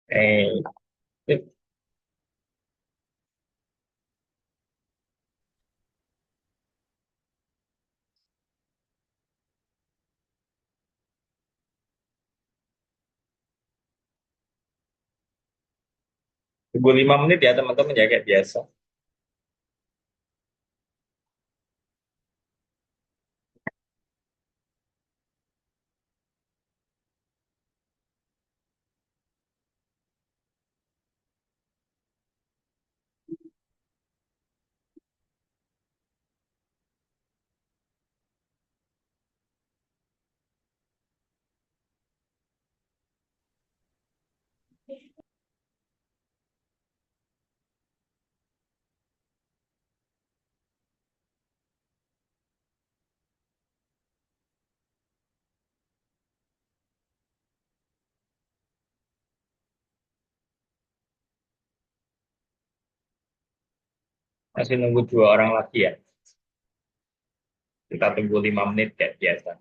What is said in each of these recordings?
Eh, Tunggu 5 menit ya teman-teman ya kayak biasa. Masih nunggu 2 orang lagi ya. Kita tunggu 5 menit kayak biasa.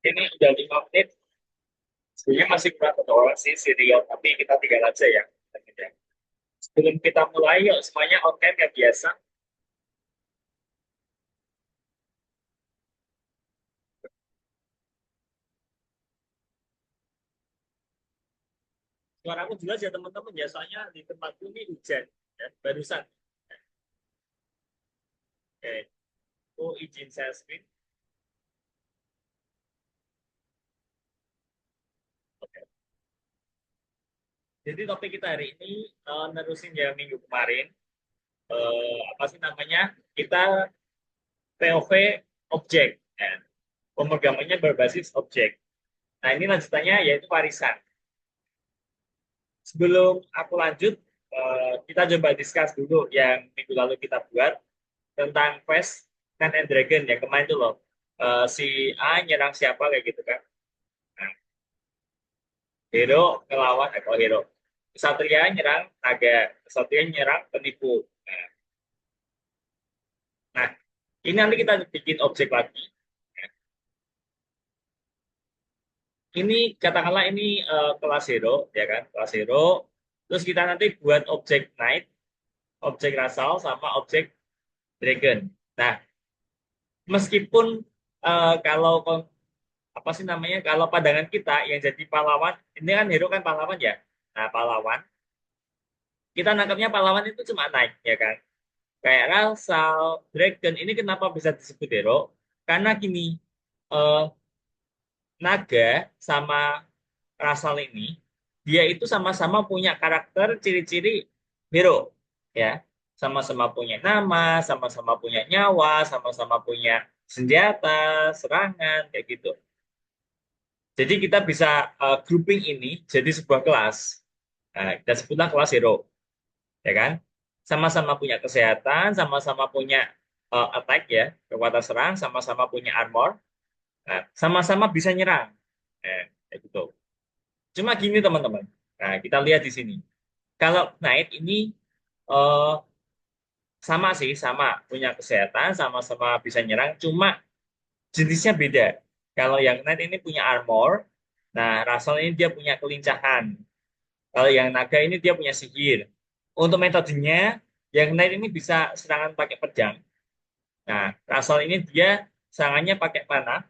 Ini udah 5 menit. Sebenarnya masih kurang satu orang sih serial, tapi kita tinggal aja ya. Sebelum kita mulai, yuk semuanya on cam ya biasa. Suaraku jelas ya teman-teman, ya soalnya di tempatku ini hujan, ya, barusan. Oke, aku izin share screen. Oke. Jadi topik kita hari ini nerusin ya minggu kemarin. Apa sih namanya? Kita POV objek, ya. Pemrogramannya berbasis objek. Nah ini lanjutannya yaitu warisan. Sebelum aku lanjut, kita coba discuss dulu yang minggu lalu kita buat tentang Quest Tent and Dragon yang kemarin itu loh. Si A nyerang siapa kayak gitu kan. Nah, hero ngelawan, kalau hero. Kesatria nyerang naga, kesatria nyerang penipu. Nah, ini nanti kita bikin objek lagi. Ini katakanlah ini kelas hero, ya kan? Kelas hero. Terus kita nanti buat objek knight, objek rasal, sama objek dragon. Nah, meskipun kalau apa sih namanya, kalau pandangan kita yang jadi pahlawan, ini kan hero kan pahlawan ya. Nah, pahlawan, kita nangkapnya pahlawan itu cuma naik, ya kan? Kayak rasal, dragon, ini kenapa bisa disebut hero? Karena gini, eh, naga sama rasal ini dia itu sama-sama punya karakter ciri-ciri hero, ya, sama-sama punya nama, sama-sama punya nyawa, sama-sama punya senjata serangan kayak gitu. Jadi kita bisa grouping ini jadi sebuah kelas. Nah, kita sebutlah kelas hero, ya kan, sama-sama punya kesehatan, sama-sama punya attack, ya, kekuatan serang, sama-sama punya armor. Nah, sama-sama bisa nyerang. Kayak gitu. Cuma gini teman-teman. Nah, kita lihat di sini. Kalau Knight ini eh, sama sih, sama punya kesehatan, sama-sama bisa nyerang, cuma jenisnya beda. Kalau yang Knight ini punya armor, nah Russell ini dia punya kelincahan. Kalau yang naga ini dia punya sihir. Untuk metodenya, yang Knight ini bisa serangan pakai pedang. Nah, Russell ini dia serangannya pakai panah.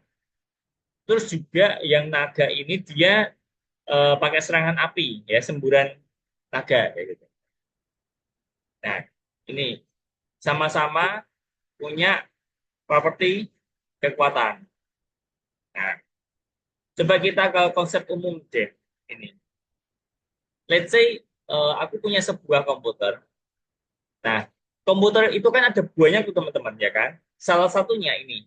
Terus juga yang naga ini dia pakai serangan api, ya, semburan naga kayak gitu. Nah, ini sama-sama punya properti kekuatan. Nah, coba kita ke konsep umum deh. Ini, let's say aku punya sebuah komputer. Nah, komputer itu kan ada buahnya tuh teman-teman, ya kan? Salah satunya ini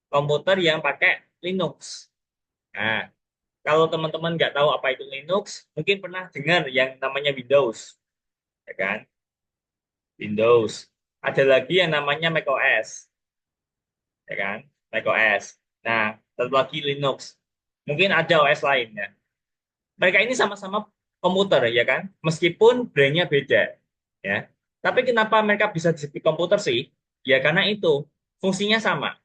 komputer yang pakai Linux. Nah, kalau teman-teman nggak tahu apa itu Linux, mungkin pernah dengar yang namanya Windows, ya kan? Windows. Ada lagi yang namanya macOS, ya kan? macOS. Nah, satu lagi Linux. Mungkin ada OS lainnya. Mereka ini sama-sama komputer, ya kan? Meskipun brandnya beda, ya. Tapi kenapa mereka bisa disebut komputer sih? Ya karena itu fungsinya sama.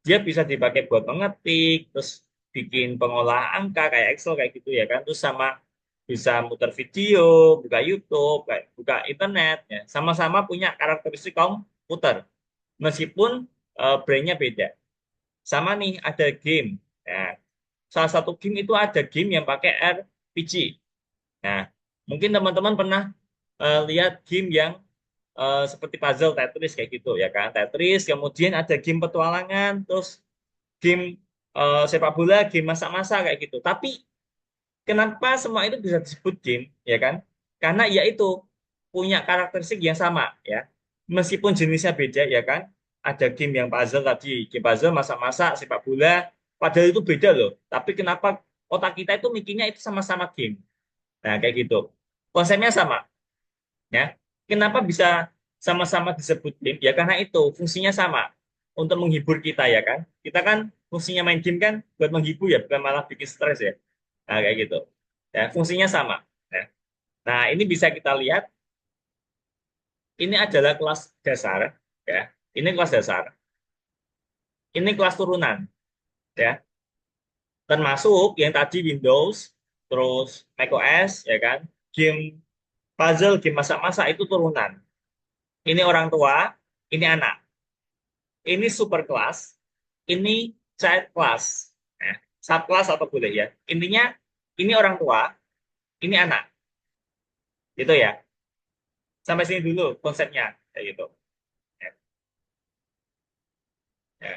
Dia bisa dipakai buat mengetik, terus bikin pengolah angka kayak Excel kayak gitu, ya kan? Terus sama bisa muter video, buka YouTube, kayak buka internet, ya. Sama-sama punya karakteristik komputer, meskipun brandnya beda. Sama nih ada game. Nah, salah satu game itu ada game yang pakai RPG. Nah, mungkin teman-teman pernah lihat game yang seperti puzzle Tetris kayak gitu, ya kan? Tetris, kemudian ada game petualangan, terus game sepak bola, game masak-masak kayak gitu. Tapi kenapa semua itu bisa disebut game, ya kan? Karena ya itu punya karakteristik yang sama, ya. Meskipun jenisnya beda, ya kan? Ada game yang puzzle tadi, game puzzle, masak-masak, sepak bola, padahal itu beda loh. Tapi kenapa otak kita itu mikirnya itu sama-sama game? Nah, kayak gitu. Konsepnya sama, ya. Kenapa bisa sama-sama disebut game? Ya karena itu fungsinya sama untuk menghibur kita, ya kan? Kita kan fungsinya main game kan buat menghibur, ya, bukan malah bikin stres, ya. Nah, kayak gitu. Ya, fungsinya sama. Ya. Nah, ini bisa kita lihat. Ini adalah kelas dasar, ya. Ini kelas dasar. Ini kelas turunan, ya. Termasuk yang tadi Windows, terus macOS, ya kan? Game puzzle, game masak-masak itu turunan. Ini orang tua, ini anak. Ini super kelas, ini child class. Nah, subclass atau boleh ya. Intinya ini orang tua, ini anak. Gitu ya. Sampai sini dulu konsepnya kayak gitu. Ya. Ya.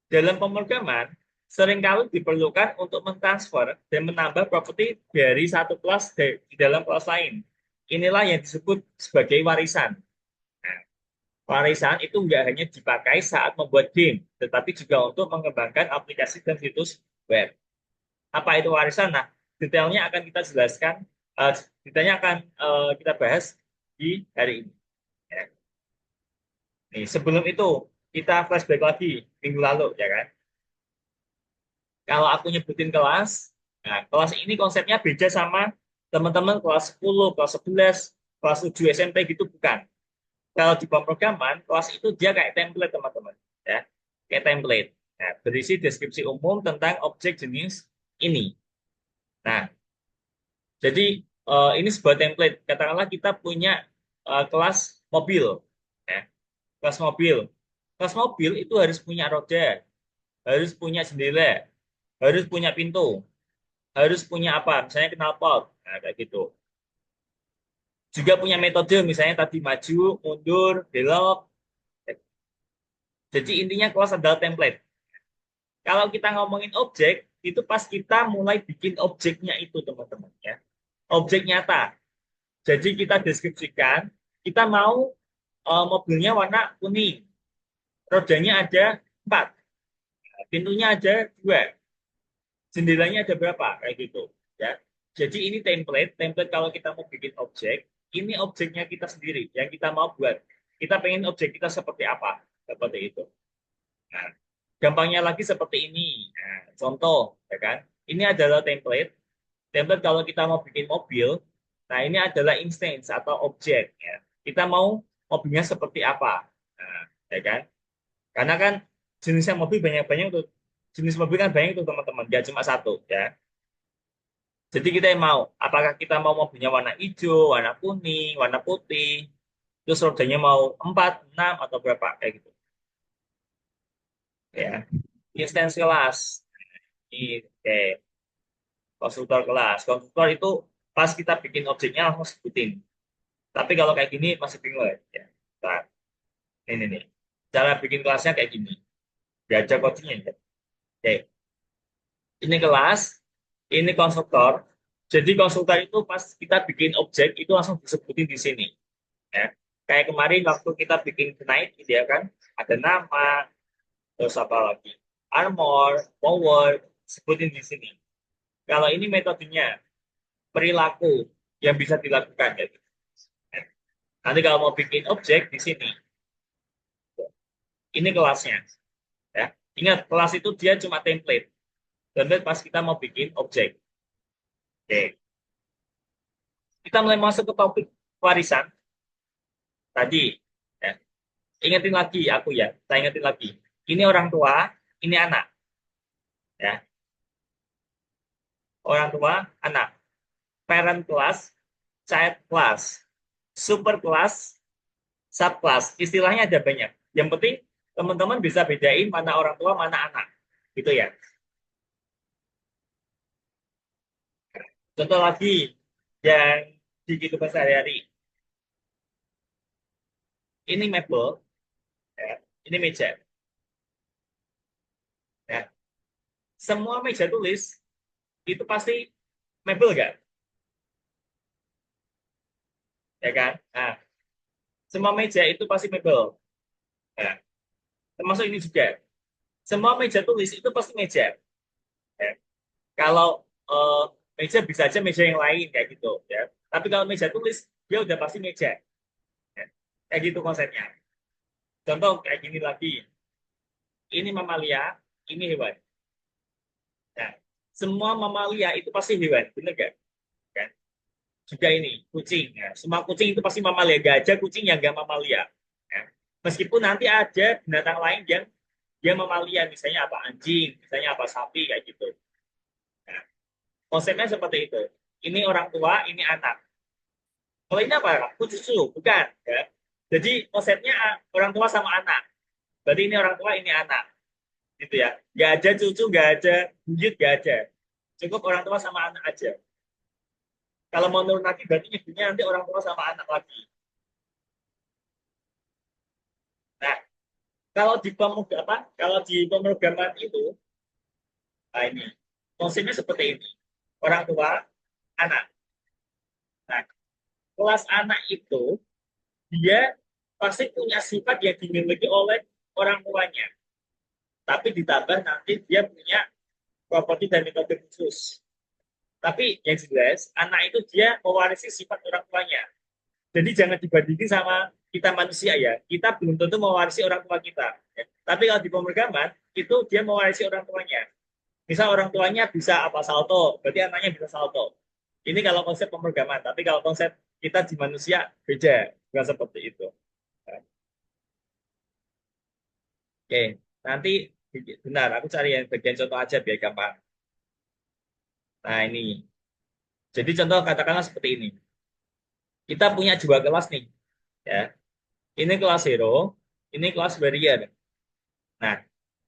Dalam pemrograman seringkali diperlukan untuk mentransfer dan menambah properti dari satu kelas di dalam kelas lain. Inilah yang disebut sebagai warisan. Nah, warisan itu nggak hanya dipakai saat membuat game, tetapi juga untuk mengembangkan aplikasi dan situs web. Apa itu warisan? Nah, detailnya akan kita jelaskan, detailnya akan kita bahas di hari ini. Ya. Nih, sebelum itu kita flashback lagi minggu lalu, ya kan? Kalau aku nyebutin kelas, nah kelas ini konsepnya beda sama teman-teman kelas 10, kelas 11, kelas 7 SMP gitu bukan. Kalau di pemrograman, kelas itu dia kayak template teman-teman, ya. Kayak template. Nah, berisi deskripsi umum tentang objek jenis ini. Nah, jadi ini sebuah template. Katakanlah kita punya kelas mobil, ya. Kelas mobil. Kelas mobil itu harus punya roda, harus punya jendela, harus punya pintu, harus punya apa? Misalnya knalpot, nah, kayak gitu. Juga punya metode, misalnya tadi maju, mundur, belok. Jadi intinya kelas adalah template. Kalau kita ngomongin objek, itu pas kita mulai bikin objeknya itu, teman-teman, ya. Objek nyata. Jadi kita deskripsikan, kita mau mobilnya warna kuning, rodanya ada 4, pintunya ada 2, jendelanya ada berapa, kayak gitu, ya. Jadi ini template. Template kalau kita mau bikin objek, ini objeknya kita sendiri yang kita mau buat. Kita pengen objek kita seperti apa, seperti itu. Nah, gampangnya lagi seperti ini. Nah, contoh, ya kan? Ini adalah template. Template kalau kita mau bikin mobil, nah ini adalah instance atau objek. Ya. Kita mau mobilnya seperti apa, nah, ya kan? Karena kan jenisnya mobil banyak-banyak tuh. Jenis mobil kan banyak tuh teman-teman, nggak cuma satu, ya. Jadi kita yang mau, apakah kita mau mobilnya warna hijau, warna kuning, warna putih, terus rodanya mau 4, 6, atau berapa, kayak gitu. Ya, instance kelas. Ini, oke. Konstruktor kelas. Konstruktor itu pas kita bikin objeknya langsung sebutin. Tapi kalau kayak gini masih bingung ya. Nah, ini nih. Cara bikin kelasnya kayak gini. Gak ada codingnya ya. Oke. Ini kelas, ini konstruktor. Jadi konstruktor itu pas kita bikin objek itu langsung disebutin di sini. Ya. Kayak kemarin waktu kita bikin Knight gitu ya kan. Ada nama, terus apa lagi? Armor, power, sebutin di sini. Kalau ini metodenya, perilaku yang bisa dilakukan. Gitu. Nanti kalau mau bikin objek di sini, ini kelasnya. Ya. Ingat, kelas itu dia cuma template. Template pas kita mau bikin objek. Oke. Kita mulai masuk ke topik warisan tadi. Ya. Ingetin lagi aku ya, saya ingetin lagi. Ini orang tua, ini anak. Ya. Orang tua, anak. Parent class, child class, super class, subclass. Istilahnya ada banyak. Yang penting teman-teman bisa bedain mana orang tua, mana anak. Gitu ya. Contoh lagi yang di kehidupan sehari-hari. Ini mebel, ya. Ini meja. Ya. Semua meja tulis itu pasti mebel nggak? Ya kan? Nah, semua meja itu pasti mebel. Ya. Termasuk ini juga. Semua meja tulis itu pasti meja. Ya. Kalau meja bisa aja meja yang lain kayak gitu. Ya. Tapi kalau meja tulis dia udah pasti meja. Ya. Kayak gitu konsepnya. Contoh kayak gini lagi. Ini mamalia, ini hewan. Nah, semua mamalia itu pasti hewan, bener gak? Kan? Juga ini kucing. Ya. Semua kucing itu pasti mamalia. Gak ada kucing yang gak mamalia. Ya. Meskipun nanti ada binatang lain yang dia mamalia, misalnya apa anjing, misalnya apa sapi kayak gitu. Nah, konsepnya seperti itu. Ini orang tua, ini anak. Kalau ini apa? Aku cucu, bukan. Ya. Jadi konsepnya orang tua sama anak. Berarti ini orang tua, ini anak. Gitu ya. Gak ada cucu, gak ada buyut, gak ada. Cukup orang tua sama anak aja. Kalau mau nurun lagi, berarti nyebutnya nanti orang tua sama anak lagi. Nah, kalau di apa? Kalau di pemrograman itu, nah ini konsepnya seperti ini. Orang tua, anak. Nah, kelas anak itu dia pasti punya sifat yang dimiliki oleh orang tuanya. Tapi ditambah nanti dia punya properti dan metode khusus. Tapi yang jelas, anak itu dia mewarisi sifat orang tuanya. Jadi jangan dibandingin sama kita manusia ya. Kita belum tentu mewarisi orang tua kita. Ya. Tapi kalau di pemrograman, itu dia mewarisi orang tuanya. Misal orang tuanya bisa apa salto, berarti anaknya bisa salto. Ini kalau konsep pemrograman. Tapi kalau konsep kita di manusia, beda. Bukan seperti itu. Oke, nanti benar, aku cari yang bagian contoh aja biar gampang. Nah, ini. Jadi contoh katakanlah seperti ini. Kita punya dua kelas nih, ya. Ini kelas hero, ini kelas barrier. Nah,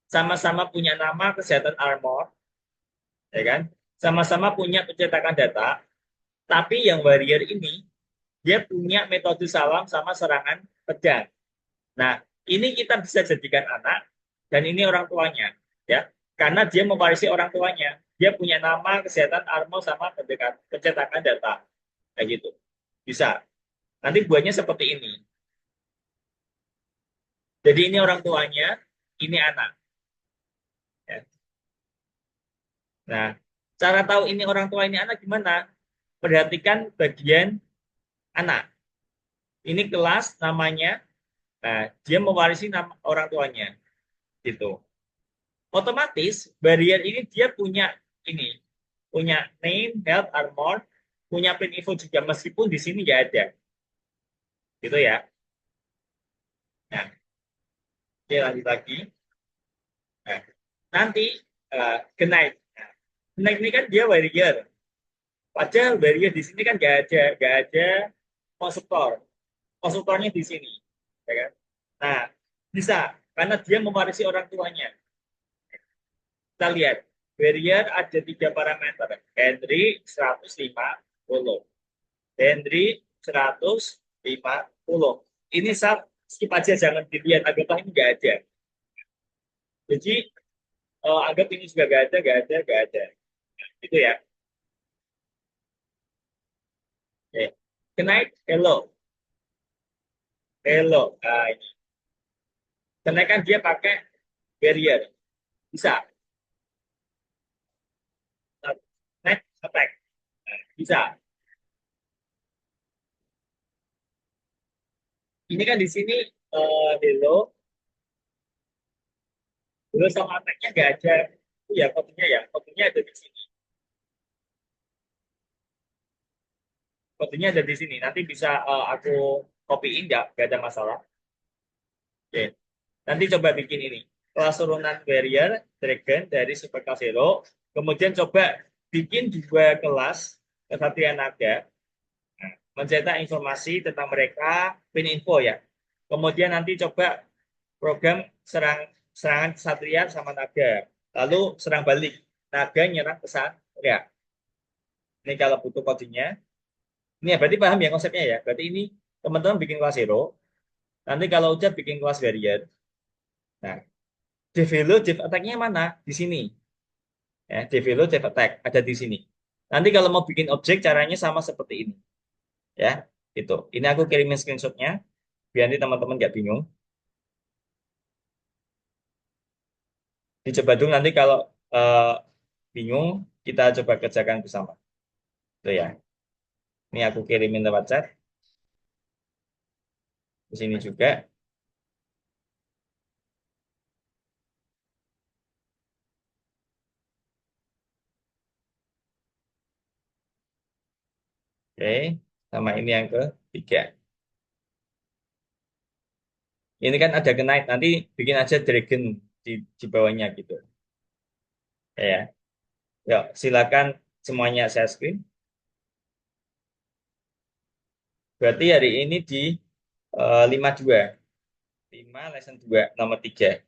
sama-sama punya nama kesehatan armor, ya kan? Sama-sama punya pencetakan data, tapi yang barrier ini dia punya metode salam sama serangan pedang. Nah, ini kita bisa jadikan anak dan ini orang tuanya, ya. Karena dia mewarisi orang tuanya. Dia punya nama kesehatan armor sama pencetakan data, kayak gitu. Bisa. Nanti buahnya seperti ini. Jadi ini orang tuanya, ini anak. Ya. Nah, cara tahu ini orang tua ini anak gimana? Perhatikan bagian anak. Ini kelas namanya. Nah, dia mewarisi nama orang tuanya, gitu. Otomatis barrier ini dia punya ini, punya name, health, armor, punya print info juga meskipun di sini nggak ada, gitu ya. Nah, oke lanjut lagi. Nah, nanti Knight. Nah, Knight ini kan dia barrier. Padahal barrier di sini kan nggak ada konstruktor. Konstruktornya di sini, ya kan? Nah, bisa karena dia mewarisi orang tuanya. Kita lihat, barrier ada tiga parameter. Henry 150. Henry 150. Ini saat skip aja, jangan dilihat. Anggaplah ini nggak ada. Jadi, anggap ini juga nggak ada, nggak ada, nggak ada. Itu ya. Oke. Kenaik, hello. Hello. Nah, ini. Kenaikan dia pakai barrier. Bisa. Next attack. Nah, bisa. Ini kan di sini hello, hello sama attack-nya nggak ada. Ya, kodenya ya. Kodenya ada di sini. Kodenya ada di sini. Nanti bisa aku copyin nggak ada masalah. Oke. Nanti coba bikin ini. Kelas turunan barrier, dragon dari super class hero. Kemudian coba bikin dua kelas kesatria naga. Nah, mencetak informasi tentang mereka, pin info ya. Kemudian nanti coba program serangan kesatria sama naga. Lalu serang balik. Naga nyerang kesatria. Ini kalau butuh kodenya. Ini ya berarti paham ya konsepnya ya. Berarti ini teman-teman bikin kelas hero. Nanti kalau udah bikin kelas barrier. Nah, develop, dev attack-nya mana? Di sini. Ya, develop, dev attack ada di sini. Nanti kalau mau bikin objek caranya sama seperti ini. Ya, itu. Ini aku kirimin screenshotnya biar nanti teman-teman nggak bingung. Dicoba dulu nanti kalau eh, bingung kita coba kerjakan bersama. Itu ya. Ini aku kirimin lewat chat. Di sini juga. Oke. Sama ini yang ketiga. Ini kan ada knight. Nanti bikin aja dragon. di bawahnya gitu. Ya, yuk silakan semuanya saya screen. Berarti hari ini di 52, 5 lesson 2 nomor 3.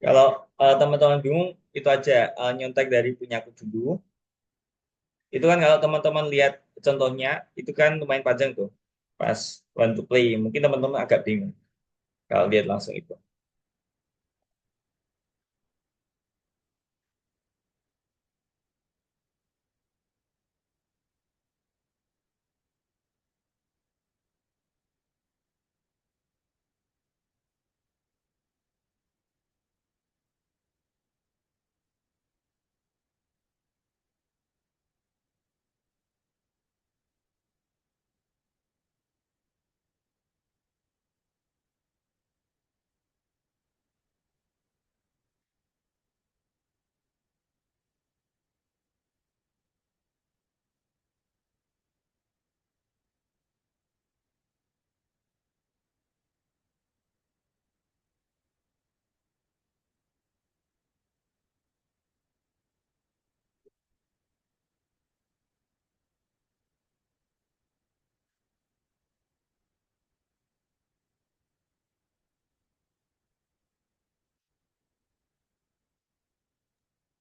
Kalau teman-teman bingung, itu aja nyontek dari punyaku dulu. Itu kan kalau teman-teman lihat contohnya, itu kan lumayan panjang tuh. Pas one to play, mungkin teman-teman agak bingung kalau lihat langsung itu.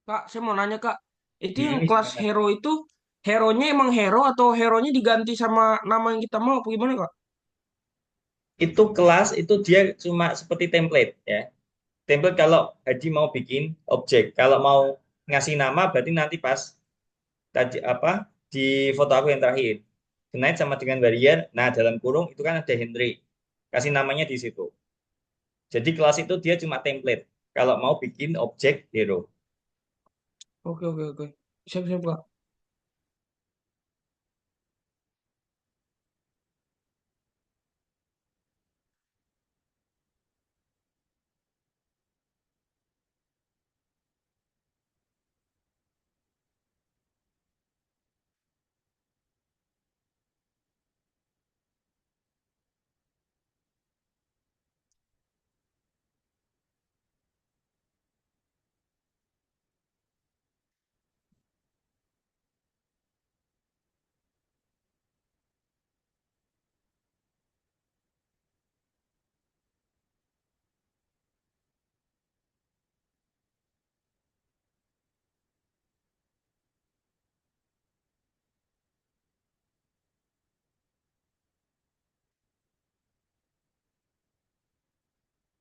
Kak, saya mau nanya Kak, itu yang kelas Gimana? hero itu, hero-nya emang hero atau hero-nya diganti sama nama yang kita mau, apa gimana Kak? Itu kelas itu dia cuma seperti template ya. Template kalau Hadi mau bikin objek, kalau mau ngasih nama berarti nanti pas tadi apa di foto aku yang terakhir. Tonight sama dengan barrier. Nah, dalam kurung itu kan ada Henry. Kasih namanya di situ. Jadi kelas itu dia cuma template. Kalau mau bikin objek hero. Oke, oke, oke. Siap, siap Kak.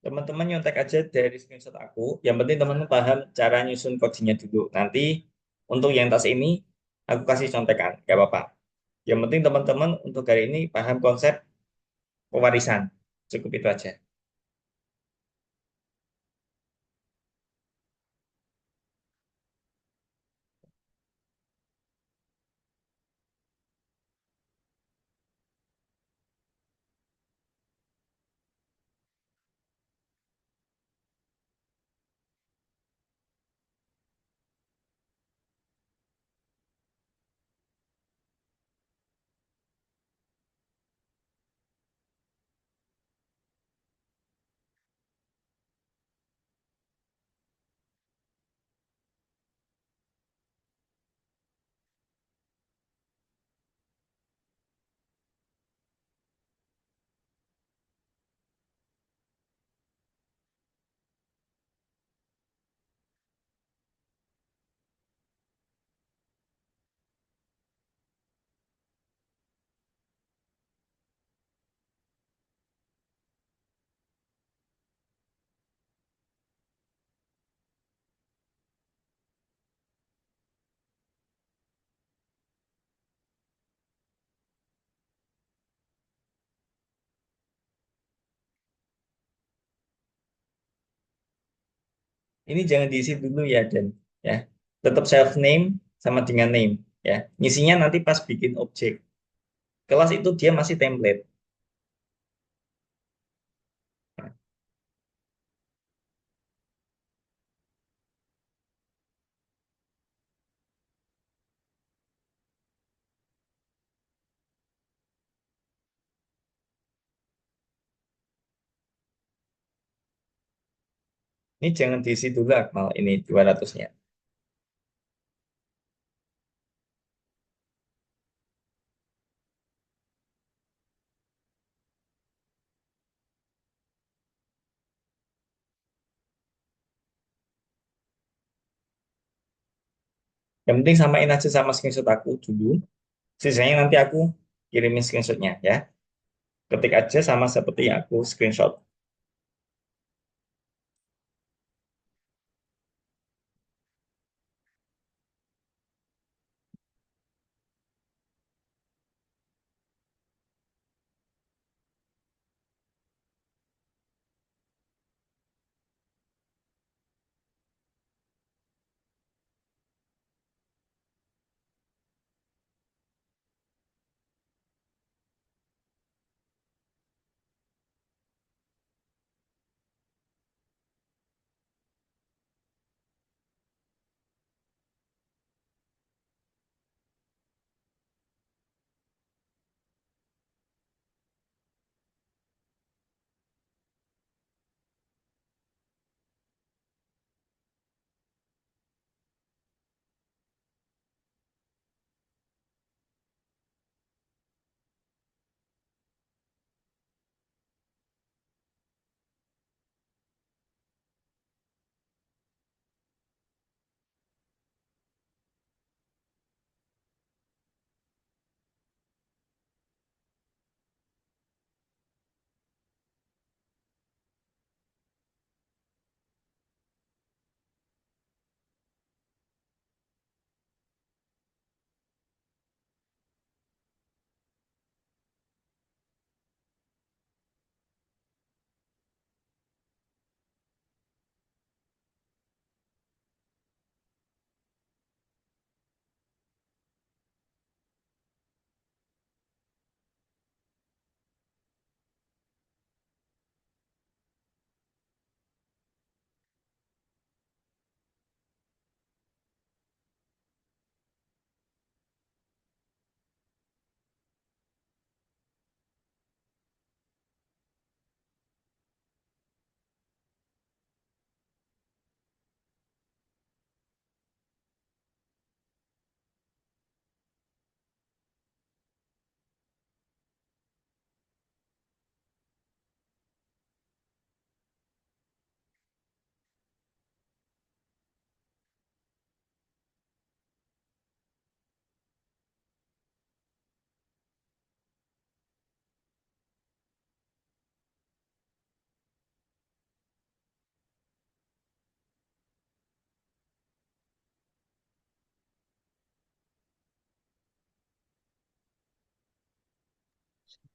Teman-teman nyontek aja dari screenshot aku. Yang penting teman-teman paham cara nyusun codingnya dulu. Nanti untuk yang tas ini aku kasih contekan, nggak apa-apa. Yang penting teman-teman untuk hari ini paham konsep pewarisan. Cukup itu aja. ini jangan diisi dulu ya Dan. Ya, tetap self name sama dengan name. Ya, ngisinya nanti pas bikin objek. Kelas itu dia masih template. Nah, ini jangan diisi dulu Akmal, ini 200-nya. Yang penting samain aja sama screenshot aku dulu. Sisanya nanti aku kirimin screenshotnya ya. Ketik aja sama seperti yang aku screenshot.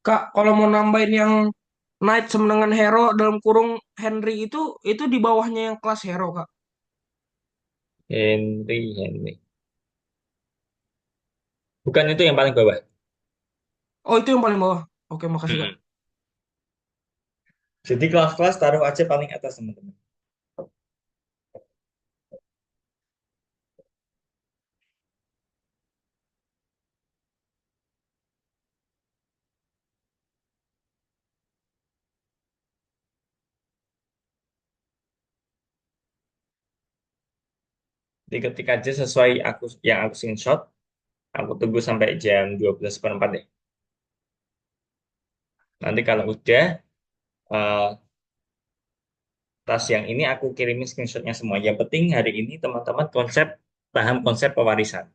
Kak, kalau mau nambahin yang Knight sama dengan Hero dalam kurung Henry itu di bawahnya yang kelas Hero, Kak. Henry. Bukan itu yang paling bawah. Oh, itu yang paling bawah. Oke, makasih, Kak. Mm-mm. Jadi kelas-kelas taruh aja paling atas teman-teman. Jadi ketik aja sesuai yang aku screenshot. Aku tunggu sampai jam 12:04 deh. Nanti kalau udah eh, tas yang ini aku kirimin screenshotnya semua. Yang penting hari ini teman-teman paham konsep pewarisan.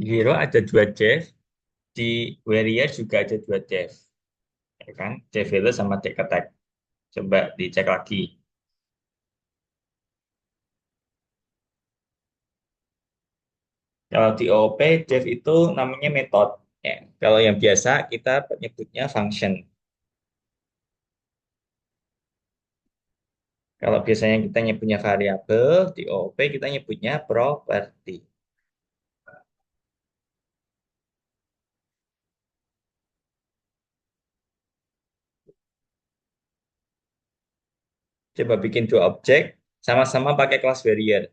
Hero ada dua Jeff, di Warrior juga ada dua Jeff, ya kan? Jeff Healer sama Deck Attack. Coba dicek lagi. Kalau di OOP, Jeff itu namanya method. Ya. Kalau yang biasa kita nyebutnya function. Kalau biasanya kita nyebutnya variabel, di OOP kita nyebutnya property. Coba bikin dua objek, sama-sama pakai kelas Warrior.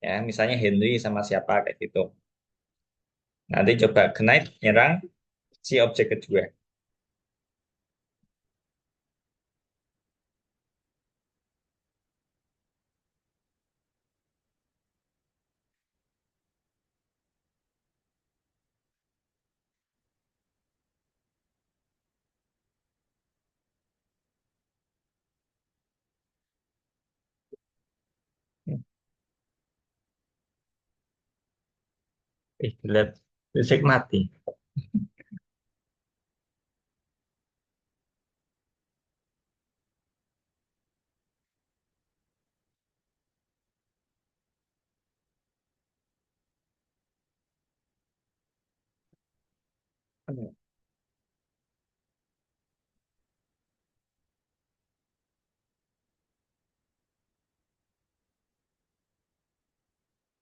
Ya, misalnya Henry sama siapa kayak gitu. Nanti coba Knight nyerang si objek kedua. Lihat, listrik mati.